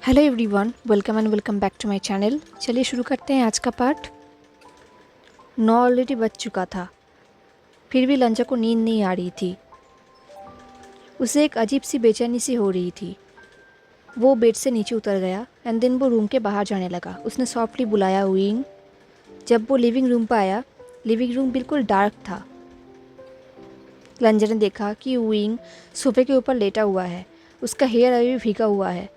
Hello everyone, welcome and welcome back to my channel. चलिए शुरू करते हैं आज का पार्ट। 9 ऑलरेडी बज चुका था, फिर भी लंजा को नींद नहीं आ रही थी। उसे एक अजीब सी बेचैनी सी हो रही थी। वो बेड से नीचे उतर गया एंड देन वो रूम के बाहर जाने लगा। उसने सॉफ्टली बुलाया विंग। जब वो लिविंग रूम पर आया, लिविंग रूम बिल्कुल डार्क था। लंजा ने देखा कि विंग सोफे के ऊपर लेटा हुआ है। उसका हेयर अभी भी भीगा हुआ है।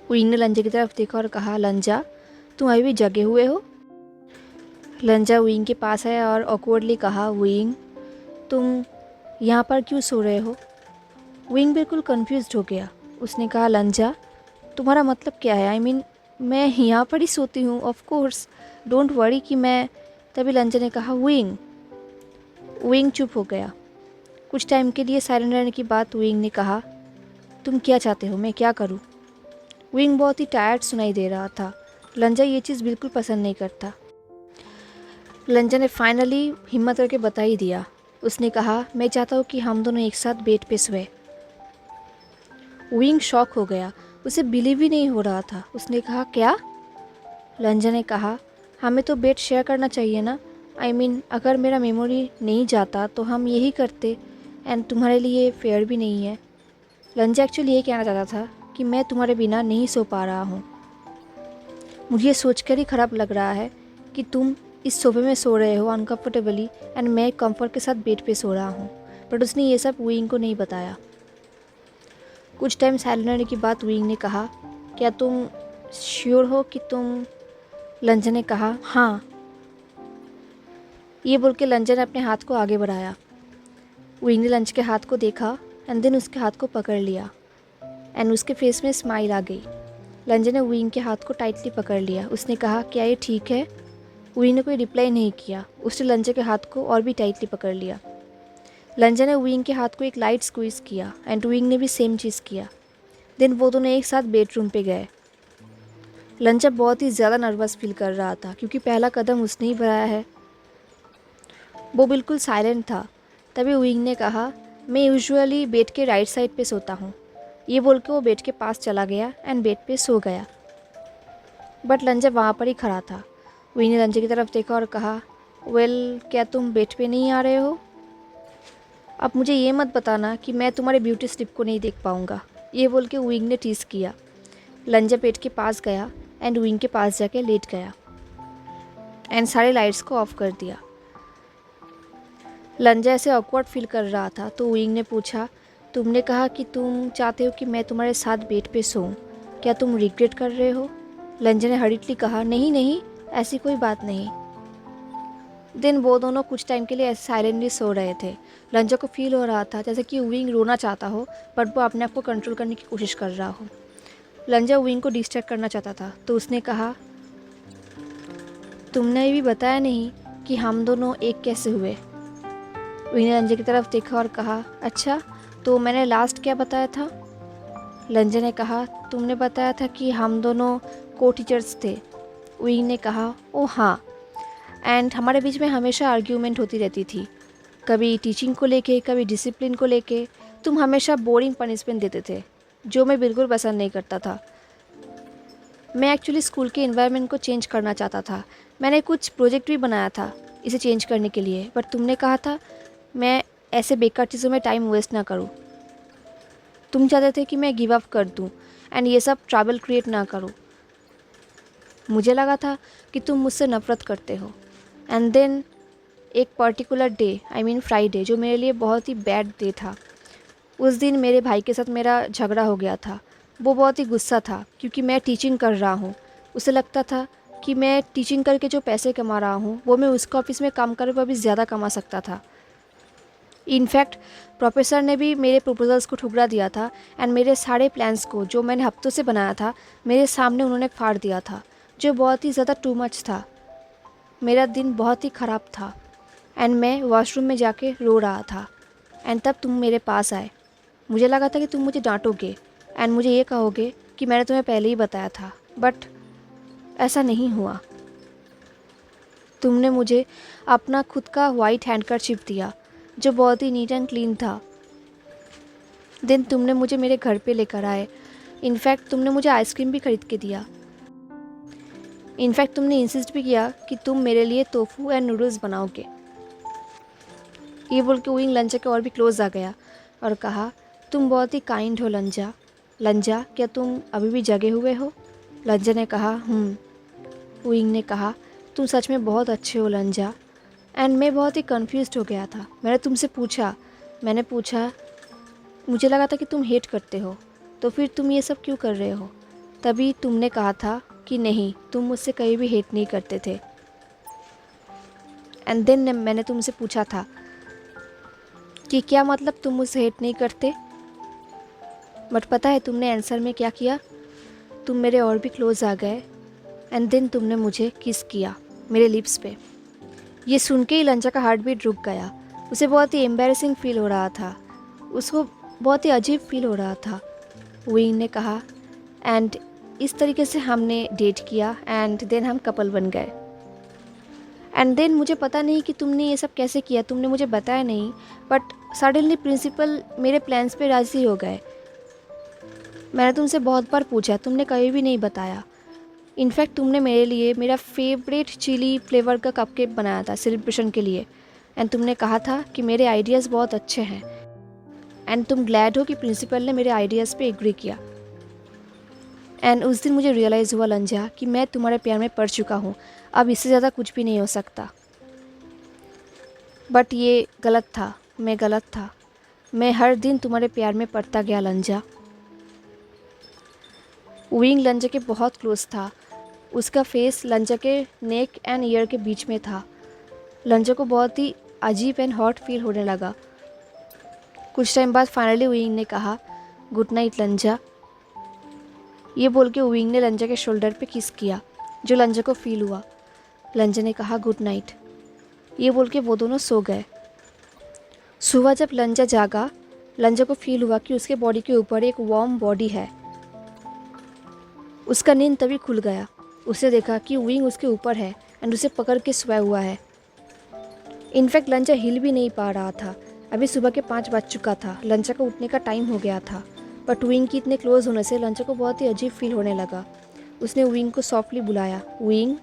विंग ने लंजा की तरफ देखा और कहा, लंजा तुम अभी भी जगे हुए हो? लंजा विंग के पास आया और ऑकवर्डली कहा, विंग तुम यहाँ पर क्यों सो रहे हो? विंग बिल्कुल कंफ्यूज्ड हो गया। उसने कहा, लंजा तुम्हारा मतलब क्या है? मैं यहाँ पर ही सोती हूँ, ऑफ कोर्स, डोंट वरी कि मैं। तभी लंजा ने कहा, विंग। विंग चुप हो गया। कुछ टाइम के लिए साइलेंट रहने के बाद विंग ने कहा, तुम क्या चाहते हो, मैं क्या करूँ? विंग बहुत ही टायर्ड सुनाई दे रहा था। लंजा ये चीज़ बिल्कुल पसंद नहीं करता। लंजा ने फाइनली हिम्मत करके बता ही दिया। उसने कहा, मैं चाहता हूँ कि हम दोनों एक साथ बेड पे सोए। विंग शॉक हो गया। उसे बिलीव ही नहीं हो रहा था। उसने कहा, क्या? लंजा ने कहा, हमें तो बेड शेयर करना चाहिए ना। अगर मेरा मेमोरी नहीं जाता तो हम यही करते, एंड तुम्हारे लिए फेयर भी नहीं है। लंजा एक्चुअली ये कहना चाहता था कि मैं तुम्हारे बिना नहीं सो पा रहा हूँ। मुझे ये सोचकर ही ख़राब लग रहा है कि तुम इस सोफे में सो रहे हो अनकम्फर्टेबली, एंड मैं कंफर्ट के साथ बेड पे सो रहा हूँ। बट उसने ये सब विंग को नहीं बताया। कुछ टाइम साइलेंट रहने के बाद विंग ने कहा, क्या तुम श्योर हो कि तुम? लंजा ने कहा, हाँ। ये बोल के लंजा ने अपने हाथ को आगे बढ़ाया। विंग ने लंज के हाथ को देखा एंड देन उसके हाथ को पकड़ लिया एंड उसके फेस में स्माइल आ गई। लंजा ने विंग के हाथ को टाइटली पकड़ लिया। उसने कहा, क्या ये ठीक है? विंग ने कोई रिप्लाई नहीं किया। उसने लंजा के हाथ को और भी टाइटली पकड़ लिया। लंजा ने विंग के हाथ को एक लाइट स्क्वीज़ किया एंड विंग ने भी सेम चीज़ किया। देन वो दोनों एक साथ बेडरूम पे गए। लंजा बहुत ही ज़्यादा नर्वस फील कर रहा था क्योंकि पहला कदम उसने ही बढ़ाया है। वो बिल्कुल साइलेंट था। तभी विंग ने कहा, मैं यूजुअली बेड के राइट साइड पे सोता हूँ। ये बोल के वो बेड के पास चला गया एंड बेड पे सो गया। बट लंजा वहाँ पर ही खड़ा था। विंग ने लंजा की तरफ देखा और कहा, वेल, क्या तुम बेड पे नहीं आ रहे हो? अब मुझे ये मत बताना कि मैं तुम्हारे ब्यूटी स्लिप को नहीं देख पाऊँगा। ये बोल के विंग ने टीज़ किया। लंजा बेड के पास गया एंड विंग के पास जाके लेट गया एंड सारे लाइट्स को ऑफ कर दिया। लंजा ऐसे ऑकवर्ड फील कर रहा था तो विंग ने पूछा, तुमने कहा कि तुम चाहते हो कि मैं तुम्हारे साथ बेड पे सोऊं, क्या तुम रिग्रेट कर रहे हो? लंजा ने हरीडली कहा, नहीं नहीं, ऐसी कोई बात नहीं। दिन वो दोनों कुछ टाइम के लिए ऐसे साइलेंटली सो रहे थे। लंजा को फील हो रहा था जैसे कि विंग रोना चाहता हो, बट वो अपने आप को कंट्रोल करने की कोशिश कर रहा हो। लंजा विंग को डिस्ट्रैक्ट करना चाहता था तो उसने कहा, तुमने ये भी बताया नहीं कि हम दोनों एक कैसे हुए। विंग ने लंजा की तरफ देखा और कहा, अच्छा, तो मैंने लास्ट क्या बताया था? लंजा ने कहा, तुमने बताया था कि हम दोनों को टीचर्स थे। विंग ने कहा, ओ हाँ, एंड हमारे बीच में हमेशा आर्ग्यूमेंट होती रहती थी, कभी टीचिंग को लेके, कभी डिसिप्लिन को लेके। तुम हमेशा बोरिंग पनिशमेंट देते थे जो मैं बिल्कुल पसंद नहीं करता था। मैं एक्चुअली स्कूल के इन्वायरमेंट को चेंज करना चाहता था। मैंने कुछ प्रोजेक्ट भी बनाया था इसे चेंज करने के लिए, बट तुमने कहा था मैं ऐसे बेकार चीज़ों में टाइम वेस्ट ना करूँ। तुम चाहते थे कि मैं गिव अप कर दूँ एंड ये सब ट्रबल क्रिएट ना करूँ। मुझे लगा था कि तुम मुझसे नफ़रत करते हो। एंड देन एक पर्टिकुलर डे, फ्राइडे, जो मेरे लिए बहुत ही बैड डे था। उस दिन मेरे भाई के साथ मेरा झगड़ा हो गया था। वो बहुत ही गुस्सा था क्योंकि मैं टीचिंग कर रहा हूँ। उसे लगता था कि मैं टीचिंग करके जो पैसे कमा रहा हूँ वो मैं उसके ऑफिस में काम करे हुए भी ज़्यादा कमा सकता था। इनफैक्ट प्रोफेसर ने भी मेरे प्रपोजल्स को ठुकरा दिया था एंड मेरे सारे प्लान्स को जो मैंने हफ्तों से बनाया था मेरे सामने उन्होंने फाड़ दिया था, जो बहुत ही ज़्यादा टू मच था। मेरा दिन बहुत ही ख़राब था एंड मैं वॉशरूम में जाके रो रहा था एंड तब तुम मेरे पास आए। मुझे लगा था कि तुम मुझे डांटोगे एंड मुझे ये कहोगे कि मैंने तुम्हें पहले ही बताया था, बट ऐसा नहीं हुआ। तुमने मुझे अपना खुद का वाइट हैंडकरचिप दिया जो बहुत ही नीट एंड क्लीन था। देन तुमने मुझे मेरे घर पे लेकर आए। इनफैक्ट तुमने मुझे आइसक्रीम भी खरीद के दिया। इनफैक्ट तुमने इंसिस्ट भी किया कि तुम मेरे लिए टोफू एंड नूडल्स बनाओगे। ये बोल के विंग लंजा के और भी क्लोज आ गया और कहा, तुम बहुत ही काइंड हो लंजा। लंजा, क्या तुम अभी भी जगे हुए हो? लंजा ने कहा, विंग ने कहा, तुम सच में बहुत अच्छे हो लंजा। एंड मैं बहुत ही कन्फ्यूज्ड हो गया था। मैंने पूछा, मुझे लगा था कि तुम हेट करते हो, तो फिर तुम ये सब क्यों कर रहे हो? तभी तुमने कहा था कि नहीं, तुम मुझसे कहीं भी हेट नहीं करते थे। एंड देन मैंने तुमसे पूछा था कि क्या मतलब तुम मुझसे हेट नहीं करते? बट पता है तुमने आंसर में क्या किया? तुम मेरे और भी क्लोज आ गए एंड देन तुमने मुझे किस किया मेरे लिप्स पे। ये सुन के ही लंजा का हार्ट बीट रुक गया। उसे बहुत ही एम्बैरेसिंग फील हो रहा था। उसको बहुत ही अजीब फील हो रहा था। विंग ने कहा, एंड इस तरीके से हमने डेट किया एंड देन हम कपल बन गए। एंड देन मुझे पता नहीं कि तुमने ये सब कैसे किया, तुमने मुझे बताया नहीं, बट सडनली प्रिंसिपल मेरे प्लान्स पे राज़ी हो गए। मैंने तुमसे बहुत बार पूछा, तुमने कभी भी नहीं बताया। इनफैक्ट तुमने मेरे लिए मेरा फेवरेट चिली फ्लेवर का कपकेक बनाया था सेलिब्रेशन के लिए। एंड तुमने कहा था कि मेरे आइडियाज़ बहुत अच्छे हैं एंड तुम ग्लैड हो कि प्रिंसिपल ने मेरे आइडियाज़ पे एग्री किया। एंड उस दिन मुझे रियलाइज़ हुआ लंजा कि मैं तुम्हारे प्यार में पड़ चुका हूँ। अब इससे ज़्यादा कुछ भी नहीं हो सकता। बट ये गलत था, मैं गलत था। मैं हर दिन तुम्हारे प्यार में पड़ता गया लंजा। विंग लंजा के बहुत क्लोज था। उसका फेस लंजा के नेक एंड ईयर के बीच में था। लंजा को बहुत ही अजीब एंड हॉट फील होने लगा। कुछ टाइम बाद फाइनली विंग ने कहा, गुड नाइट लंजा। ये बोल के विंग ने लंजा के शोल्डर पे किस किया, जो लंजा को फील हुआ। लंजा ने कहा, गुड नाइट। ये बोल के वो दोनों सो गए। सुबह जब लंजा जागा, लंजा को फील हुआ कि उसके बॉडी के ऊपर एक वार्म बॉडी है। उसका नींद तभी खुल गया। उसे देखा कि विंग उसके ऊपर है एंड उसे पकड़ के सोया हुआ है। इनफैक्ट लंजा हिल भी नहीं पा रहा था। अभी सुबह के 5 बज चुका था। लंजा का उठने का टाइम हो गया था। बट विंग की इतने क्लोज होने से लंजा को बहुत ही अजीब फील होने लगा। उसने विंग को सॉफ्टली बुलाया, विंग।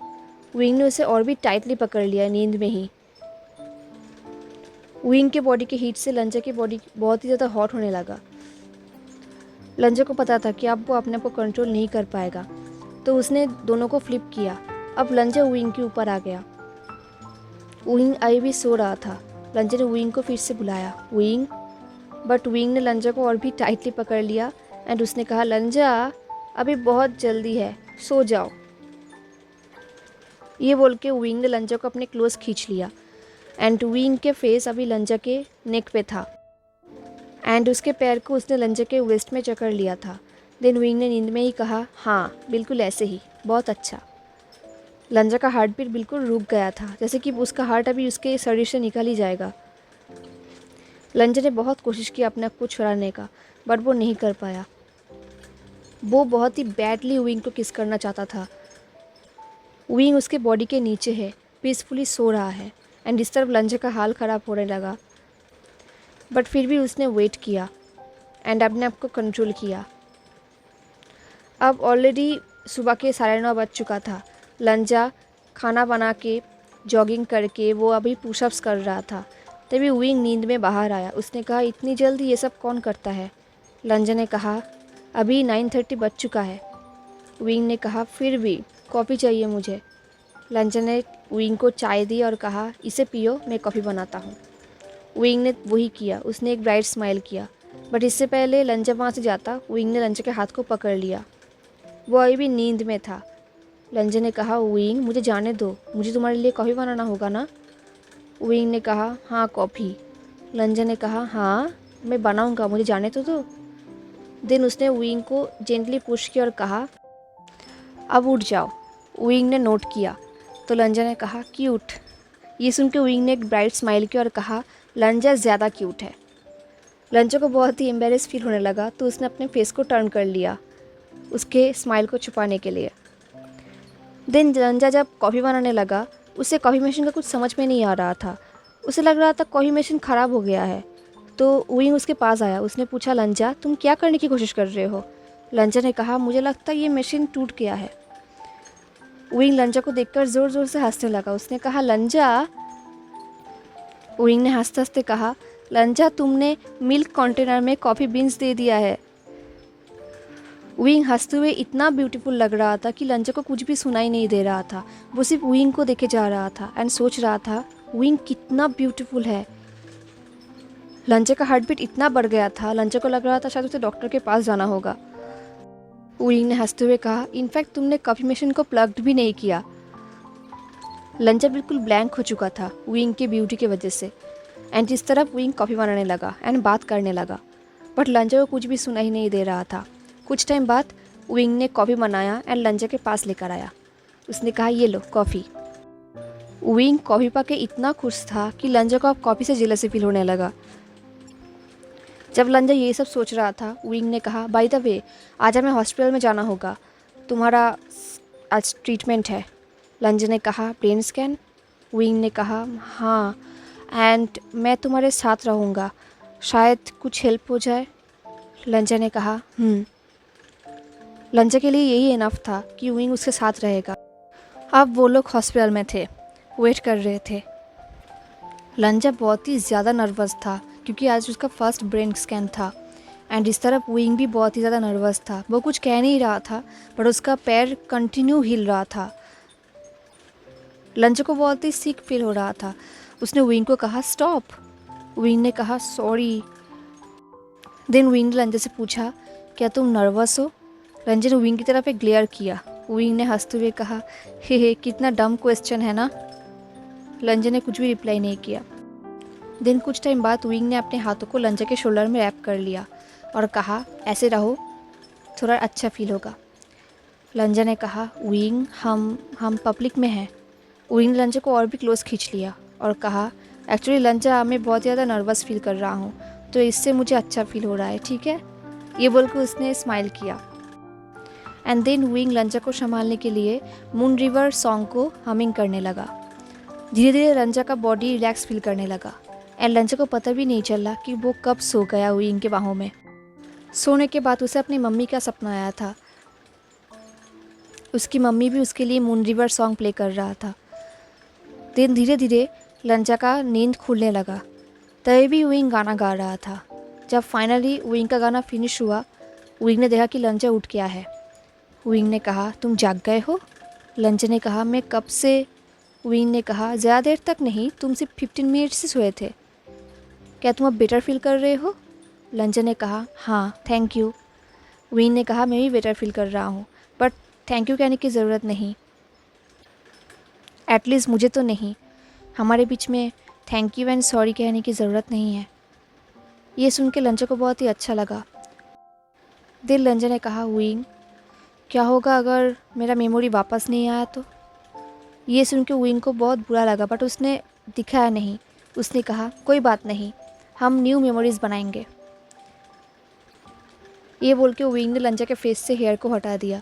विंग ने उसे और भी टाइटली पकड़ लिया नींद में ही। विंग के बॉडी के हीट से लंजा की बॉडी बहुत ही ज़्यादा हॉट होने लगा। लंजा को पता था कि अब वो अपने आप को कंट्रोल नहीं कर पाएगा, तो उसने दोनों को फ्लिप किया। अब लंजा विंग के ऊपर आ गया। विंग अभी भी सो रहा था। लंजा ने विंग को फिर से बुलाया, विंग। बट विंग ने लंजा को और भी टाइटली पकड़ लिया एंड उसने कहा, लंजा अभी बहुत जल्दी है, सो जाओ। ये बोल के विंग ने लंजा को अपने क्लोज खींच लिया एंड विंग के फेस अभी लंजा के नेक पे था एंड उसके पैर को उसने लंजा के वेस्ट में जकड़ लिया था। देन विंग ने नींद में ही कहा, हाँ बिल्कुल ऐसे ही, बहुत अच्छा। लंजा का हार्ट बीट बिल्कुल रुक गया था, जैसे कि उसका हार्ट अभी उसके शरीर से निकल ही जाएगा। लंजा ने बहुत कोशिश की अपने आप को छुड़ाने का, बट वो नहीं कर पाया। वो बहुत ही बैडली विंग को किस करना चाहता था। विंग उसके बॉडी के नीचे है, पीसफुली सो रहा है एंड इस तरफ लंजा का हाल ख़राब होने लगा। बट फिर भी उसने वेट किया एंड अपने आप को कंट्रोल किया। अब ऑलरेडी सुबह के 9:30 बज चुका था। लंजा खाना बना के जॉगिंग करके वो अभी पुशअप्स कर रहा था। तभी विंग नींद में बाहर आया। उसने कहा, इतनी जल्दी ये सब कौन करता है? लंजा ने कहा, अभी 9:30 बज चुका है। विंग ने कहा, फिर भी कॉफ़ी चाहिए मुझे। लंजा ने विंग को चाय दी और कहा, इसे पियो, मैं कॉफ़ी बनाता हूँ। विंग ने वही किया। उसने एक ब्राइट स्माइल किया। बट इससे पहले लंजा वहाँ से जाता, विंग ने लंजा के हाथ को पकड़ लिया। वो अभी भी नींद में था। लंजा ने कहा, विंग मुझे जाने दो, मुझे तुम्हारे लिए कॉफ़ी बनाना होगा ना? विंग ने कहा, हाँ कॉफ़ी। लंजा ने कहा, हाँ मैं बनाऊँगा, मुझे जाने तो दो। देन उसने विंग को जेंटली पुश किया और कहा, अब उठ जाओ। विंग ने नोट किया तो लंजा ने कहा, क्यूट। ये सुन के विंग ने एक ब्राइट स्माइल किया और कहा, लंजा ज़्यादा क्यूट है। लंजा को बहुत ही एम्बेरेस फील होने लगा, तो उसने अपने फेस को टर्न कर लिया उसके स्माइल को छुपाने के लिए। देन लंजा जब कॉफ़ी बनाने लगा, उसे कॉफ़ी मशीन का कुछ समझ में नहीं आ रहा था। उसे लग रहा था कॉफ़ी मशीन ख़राब हो गया है। तो विंग उसके पास आया। उसने पूछा, लंजा तुम क्या करने की कोशिश कर रहे हो? लंजा ने कहा, मुझे लगता है ये मशीन टूट गया है। विंग लंजा को देखकर ज़ोर ज़ोर से हंसने लगा। उसने कहा, लंजा। विंग ने हंसते हंसते कहा, लंजा तुमने मिल्क कंटेनर में कॉफ़ी बीन्स दे दिया है। विंग हंसते हुए इतना ब्यूटीफुल लग रहा था कि लंजा को कुछ भी सुनाई नहीं दे रहा था। वो सिर्फ विंग को देखे जा रहा था एंड सोच रहा था विंग कितना ब्यूटीफुल है। लंजा का हार्ट बीट इतना बढ़ गया था, लंजा को लग रहा था शायद उसे डॉक्टर के पास जाना होगा। विंग ने हंसते हुए कहा, इनफैक्ट तुमने कॉफ़ी मशीन को प्लग्ड भी नहीं किया। लंजा बिल्कुल ब्लैंक हो चुका था विंग की ब्यूटी की वजह से। एंड इस तरफ विंग कॉफ़ी बनाने लगा एंड बात करने लगा, बट लंजा को कुछ भी सुनाई नहीं दे रहा था। कुछ टाइम बाद विंग ने कॉफ़ी बनाया एंड लंजा के पास लेकर आया। उसने कहा, ये लो कॉफ़ी। विंग कॉफ़ी पा के इतना खुश था कि लंजा को अब कॉफ़ी से जेलसी फील होने लगा। जब लंजा ये सब सोच रहा था, विंग ने कहा, बाय द वे आज हमें हॉस्पिटल में जाना होगा, तुम्हारा आज ट्रीटमेंट है। लंजा ने कहा, ब्रेन स्कैन? विंग ने कहा, हाँ, एंड मैं तुम्हारे साथ रहूँगा, शायद कुछ हेल्प हो जाए। लंजा ने कहा, लंजा के लिए यही इनफ था कि विंग उसके साथ रहेगा। अब वो लोग हॉस्पिटल में थे, वेट कर रहे थे। लंजा बहुत ही ज़्यादा नर्वस था क्योंकि आज उसका फर्स्ट ब्रेन स्कैन था। एंड इस तरफ विंग भी बहुत ही ज़्यादा नर्वस था। वो कुछ कह नहीं रहा था बट उसका पैर कंटिन्यू हिल रहा था। लंजा को बहुत ही सिक फील हो रहा था। उसने विंग को कहा, स्टॉप। विंग ने कहा, सॉरी। देन विंग ने लंजा से पूछा, क्या तुम नर्वस हो? लंजा ने विंग की तरफ एक ग्लेयर किया। विंग ने हंसते हुए कहा, हे कितना डम क्वेश्चन है ना। लंजा ने कुछ भी रिप्लाई नहीं किया। देन कुछ टाइम बाद विंग ने अपने हाथों को लंजा के शोल्डर में रैप कर लिया और कहा, ऐसे रहो, थोड़ा अच्छा फील होगा। लंजा ने कहा, विंग हम पब्लिक में हैं। विंग ने लंजा को और भी क्लोज खींच लिया और कहा, एक्चुअली लंजा मैं बहुत ज़्यादा नर्वस फील कर रहा हूँ, तो इससे मुझे अच्छा फील हो रहा है, ठीक है? ये बोलकर उसने स्माइल किया। एंड देन विंग लंजा को संभालने के लिए मून रिवर सॉन्ग को हमिंग करने लगा। धीरे धीरे लंजा का बॉडी रिलैक्स फील करने लगा एंड लंजा को पता भी नहीं चला कि वो कब सो गया विंग के बाहों में। सोने के बाद उसे अपनी मम्मी का सपना आया था। उसकी मम्मी भी उसके लिए मून रिवर सॉन्ग प्ले कर रहा था। दिन धीरे धीरे लंजा का नींद खुलने लगा। तभी भी विंग गाना गा रहा था। जब फाइनली विंग का गाना फिनिश हुआ, विंग ने देखा कि लंजा उठ गया है। विंग ने कहा, तुम जाग गए हो? लंजा ने कहा, मैं कब से। विंग ने कहा, ज़्यादा देर तक नहीं, तुम सिर्फ 15 मिनट से सोए थे। क्या तुम अब बेटर फील कर रहे हो? लंजा ने कहा, हाँ थैंक यू। विंग ने कहा, मैं भी बेटर फील कर रहा हूँ, बट थैंक यू कहने की ज़रूरत नहीं, एटलीस्ट मुझे तो नहीं। हमारे बीच में थैंक यू एंड सॉरी कहने की ज़रूरत नहीं है। ये सुन के लंजा को बहुत ही अच्छा लगा। दिल लंजा ने कहा, विंग क्या होगा अगर मेरा मेमोरी वापस नहीं आया तो? ये सुन के विंग को बहुत बुरा लगा बट उसने दिखाया नहीं। उसने कहा, कोई बात नहीं, हम न्यू मेमोरीज़ बनाएंगे। ये बोल के विंग ने लंजा के फेस से हेयर को हटा दिया।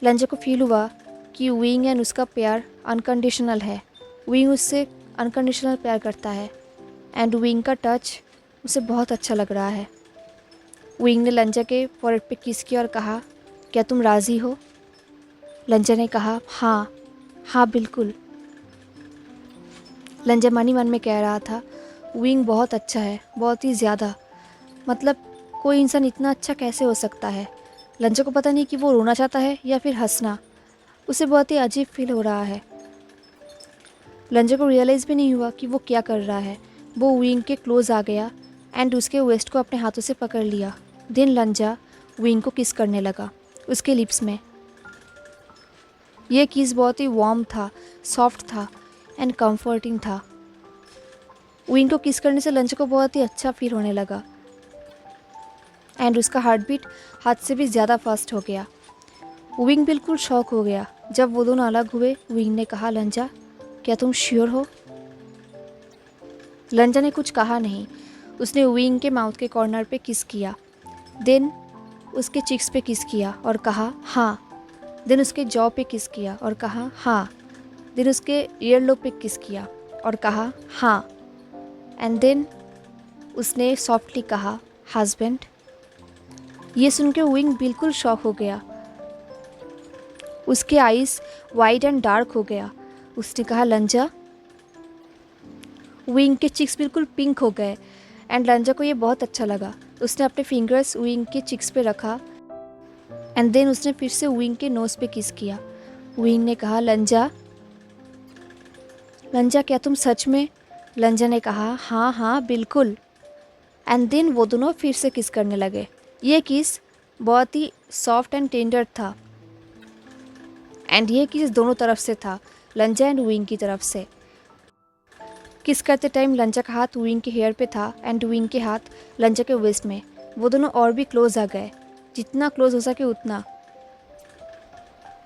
लंजा को फील हुआ कि विंग एंड उसका प्यार अनकंडीशनल है। विंग उससे अनकंडीशनल प्यार करता है एंड विंग का टच उसे बहुत अच्छा लग रहा है। विंग ने लंजा के फॉरहेड पे किस किया और कहा, क्या तुम राज़ी हो? लंजा ने कहा, हाँ हाँ बिल्कुल। लंजा मन ही मन में कह रहा था, विंग बहुत अच्छा है, बहुत ही ज़्यादा। मतलब कोई इंसान इतना अच्छा कैसे हो सकता है? लंजा को पता नहीं कि वो रोना चाहता है या फिर हंसना। उसे बहुत ही अजीब फील हो रहा है। लंजा को रियलाइज़ भी नहीं हुआ कि वो क्या कर रहा है। वो विंग के क्लोज आ गया एंड उसके वेस्ट को अपने हाथों से पकड़ लिया। देन लंजा विंग को किस करने लगा उसके लिप्स में। यह किस बहुत ही वार्म था, सॉफ्ट था एंड कंफर्टिंग था। विंग को किस करने से लंजा को बहुत ही अच्छा फील होने लगा एंड उसका हार्ट बीट हाथ से भी ज़्यादा फास्ट हो गया। विंग बिल्कुल शॉक हो गया। जब वो दोनों अलग हुए, विंग ने कहा, लंजा क्या तुम श्योर हो? लंजा ने कुछ कहा नहीं। उसने विंग के माउथ के कॉर्नर पे किस किया, देन उसके चिक्स पे किस किया और कहा, हाँ। देन उसके जॉ पे किस किया और कहा, हाँ। देन उसके ईयर लोब पे किस किया और कहा, हाँ। एंड देन उसने सॉफ्टली कहा हस्बैंड। ये सुनकर विंग बिल्कुल शॉक हो गया, उसके आईज वाइड एंड डार्क हो गया। उसने कहा लंजा। विंग के चिक्स बिल्कुल पिंक हो गए एंड लंजा को ये बहुत अच्छा लगा। उसने अपने फिंगर्स विंग के चिक्स पे रखा एंड देन उसने फिर से विंग के नोज़ पे किस किया। विंग ने कहा लंजा, लंजा क्या तुम सच में? लंजा ने कहा हाँ हाँ बिल्कुल। एंड देन वो दोनों फिर से किस करने लगे। ये किस बहुत ही सॉफ्ट एंड टेंडर था एंड ये किस दोनों तरफ से था, लंजा एंड विंग की तरफ से। किस करते टाइम लंजा का हाथ विंग के हेयर पे था एंड विंग के हाथ लंजा के वेस्ट में। वो दोनों और भी क्लोज आ गए, जितना क्लोज हो सके उतना,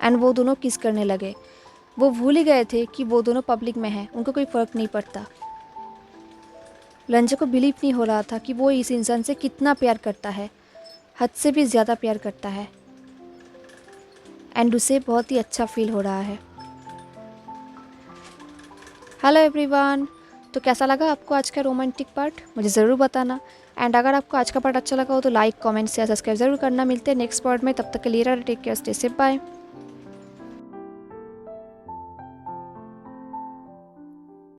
एंड वो दोनों किस करने लगे। वो भूल ही गए थे कि वो दोनों पब्लिक में हैं, उनको कोई फ़र्क नहीं पड़ता। लंजा को बिलीव नहीं हो रहा था कि वो इस इंसान से कितना प्यार करता है, हद से भी ज़्यादा प्यार करता है एंड उसे बहुत ही अच्छा फील हो रहा है। हेलो एवरीवन, तो कैसा लगा आपको आज का रोमांटिक पार्ट, मुझे ज़रूर बताना। एंड अगर आपको आज का पार्ट अच्छा लगा हो तो लाइक कमेंट शेयर सब्सक्राइब जरूर करना। मिलते हैं नेक्स्ट पार्ट में, तब तक के लिए take care, stay safe, bye.